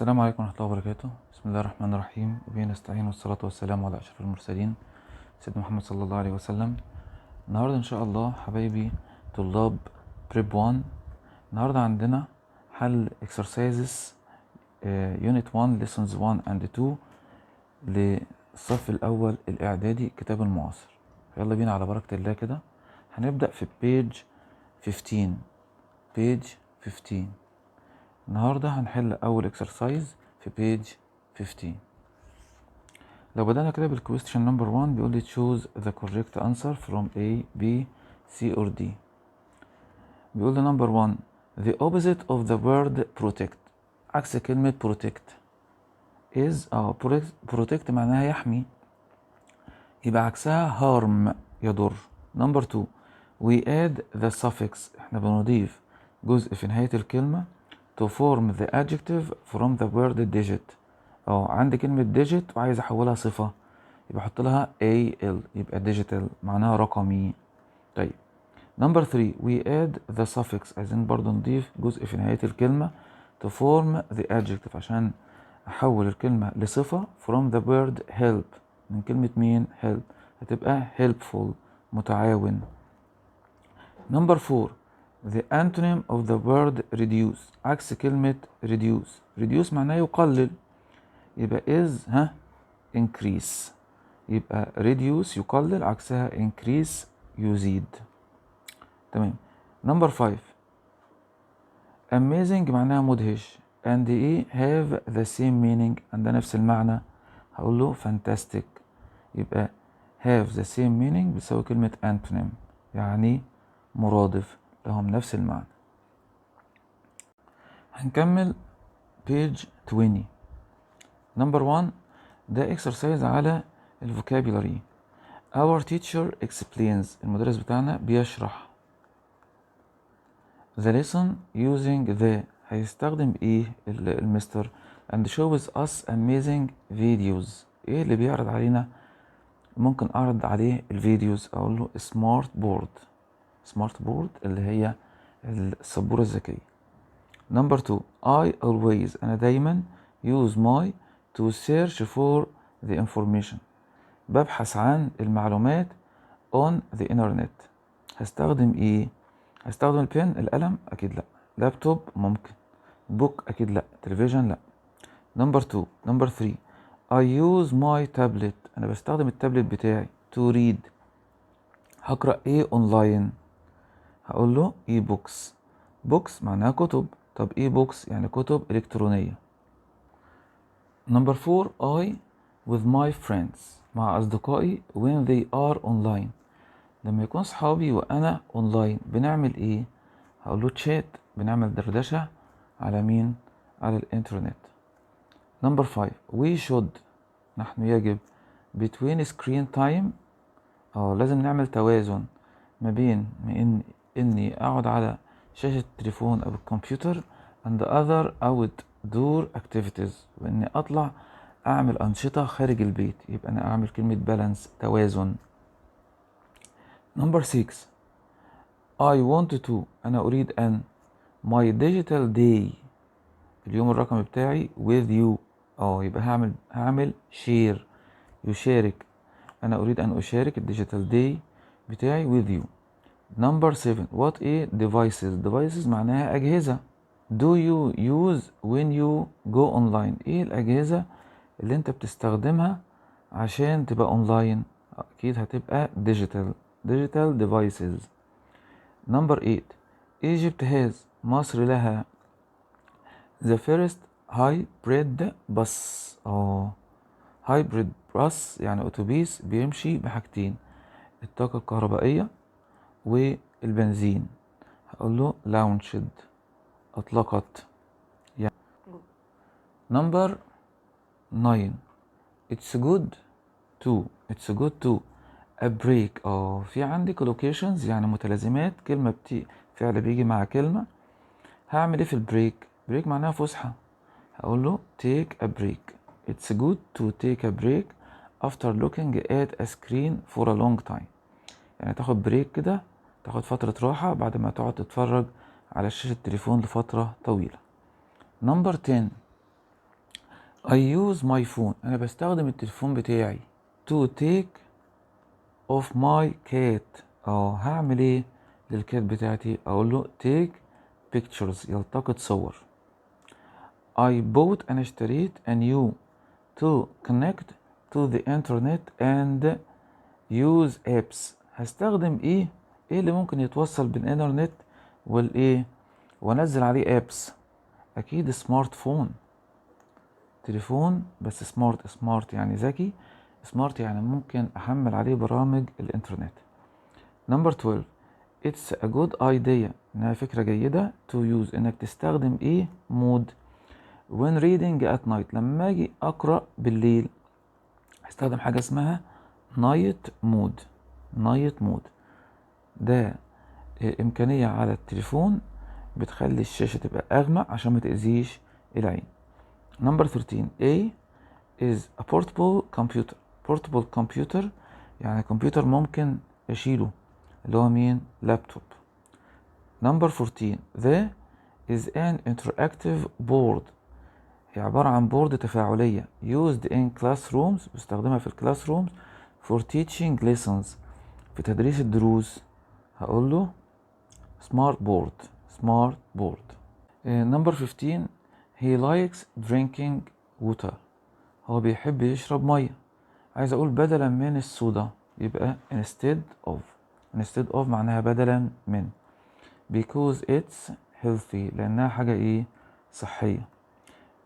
السلام عليكم ورحمة الله وبركاته. بسم الله الرحمن الرحيم، وبه نستعين، والصلاة والسلام على أشرف المرسلين سيدنا محمد صلى الله عليه وسلم. النهاردة إن شاء الله حبايبي طلاب بريب 1، النهاردة عندنا حل exercises unit 1 lessons 1 and 2 للصف الأول الإعدادي كتاب المعاصر. يلا بينا على بركة الله كده. هنبدأ في page 15. النهاردة هنحل أول exercise في page 15. لو بدأنا كده بالquestion number 1 بيقول لي choose the correct answer from A, B, C or D. بيقول لي number 1 the opposite of the word protect، عكس كلمة protect is protect معناها يحمي، يبقى عكسها harm يضر. number 2 we add the suffix، احنا بنضيف جزء في نهاية الكلمة to form the adjective from the word digit. عندي كلمة digit وعايز احولها صفة، يبقى احط لها al، يبقى digital معناها رقمي. طيب number 3 we add the suffix، عايزين برضو نضيف جزء في نهاية الكلمة to form the adjective عشان احول الكلمة لصفة from the word help، من كلمة مين؟ help، هتبقى helpful متعاون. number 4 the antonym of the word reduce، عكس كلمة reduce معناه يقلل، يبقى is increase، يبقى reduce يقلل، عكسها increase يزيد. تمام. number 5 amazing معناها مدهش and have the same meaning، عندها نفس المعنى، هقول له fantastic، يبقى have the same meaning بيساوي كلمة antonym، يعني مرادف لهم نفس المعنى. هنكمل page 20. number 1 ده exercise على الفوكابيلاري. our teacher explains، المدرس بتاعنا بيشرح the lesson using the، هيستخدم المستر and shows us amazing videos، ايه اللي بيعرض علينا؟ ممكن اعرض عليه الفيديوز، اقول له سمارت بورد اللي هي السبورة الذكية. number 2 I always، انا دايما use my to search for the information، ببحث عن المعلومات on the internet. هستخدم هستخدم البين، القلم اكيد لا، لابتوب ممكن، بوك اكيد لا، تلفزيون لا. number 3 I use my tablet، انا بستخدم التابلت بتاعي to read، هقرأ اونلاين، هقول له books معناها كتب، طب books يعني كتب إلكترونية. number 4 I with my friends، مع أصدقائي when they are online، لما يكون صحابي وأنا أونلاين بنعمل ايه؟ هقول له chat، بنعمل دردشة على مين؟ على الإنترنت. number 5 we should، نحن يجب between screen time، لازم نعمل توازن ما بين إني أقعد على شاشة التليفون أو الكمبيوتر and other outdoor activities، وإني أطلع أعمل أنشطة خارج البيت، يبقى أنا أعمل كلمة بالانس، توازن. number 6 I want to، أنا أريد أن my digital day، اليوم الرقمي بتاعي with you، يبقى هعمل share، يشارك، أنا أريد أن أشارك الديجيتال داي بتاعي with you. number 7 what devices معناها أجهزة. do you use when you go online، إيه الأجهزة اللي أنت بتستخدمها عشان تبقى أونلاين؟ أكيد هتبقى digital devices. number 8 Egypt has، مصر لها the first hybrid bus، hybrid bus يعني أتوبيس بيمشي بحاجتين، الطاقة الكهربائية والبنزين، هقول له launched، أطلقت يعني. number 9 it's good to a break، في عندي collocations يعني متلازمات، كلمة فعل بيجي مع كلمة، هعمل ايه في البريك؟ بريك معناها فسحة، هقول له take a break، it's good to take a break after looking at a screen for a long time، يعني تاخد بريك كده، تاخد فترة راحة بعد ما تقعد تتفرج على شاشة التليفون لفترة طويلة. number 10 I use my phone. أنا بستخدم التليفون بتاعي to take of my cat. هعمل ايه للكات بتاعتي؟ اقول له take pictures، يلتقط صور. I bought، انا اشتريت a new to connect to the internet and use apps. هستخدم ايه اللي ممكن يتوصل بالانترنت والايه وانزل عليه apps؟ اكيد سمارت فون، تليفون بس سمارت يعني ذكي، سمارت يعني ممكن احمل عليه برامج الانترنت. نمبر 12 it's a good idea، انها فكرة جيدة to use، انك تستخدم ايه مود when reading at night، لما اجي اقرأ بالليل هستخدم حاجة اسمها night mode. ده امكانية على التليفون بتخلي الشاشة تبقى اغمق عشان ما تأذيش العين. نمبر 13 A is a portable computer يعني كمبيوتر ممكن اشيله، اللي هو مين؟ لابتوب. نمبر 14 the is an interactive board، هي عبارة عن بورد تفاعلية used in classrooms، بستخدمها في الكلاس رومز for teaching lessons، في تدريس الدروس. هقول له smart board. نمبر 15 he likes drinking water، هو بيحب يشرب مية. عايز اقول بدلا من الصودا يبقى instead of معناها بدلا من، because it's healthy لانها حاجة ايه صحية.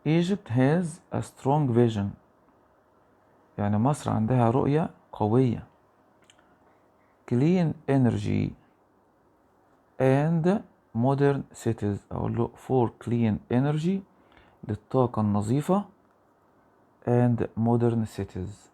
Egypt has a strong vision، يعني مصر عندها رؤية قوية. clean energy and modern cities، اقول له for clean energy للطاقة النظيفة and modern cities.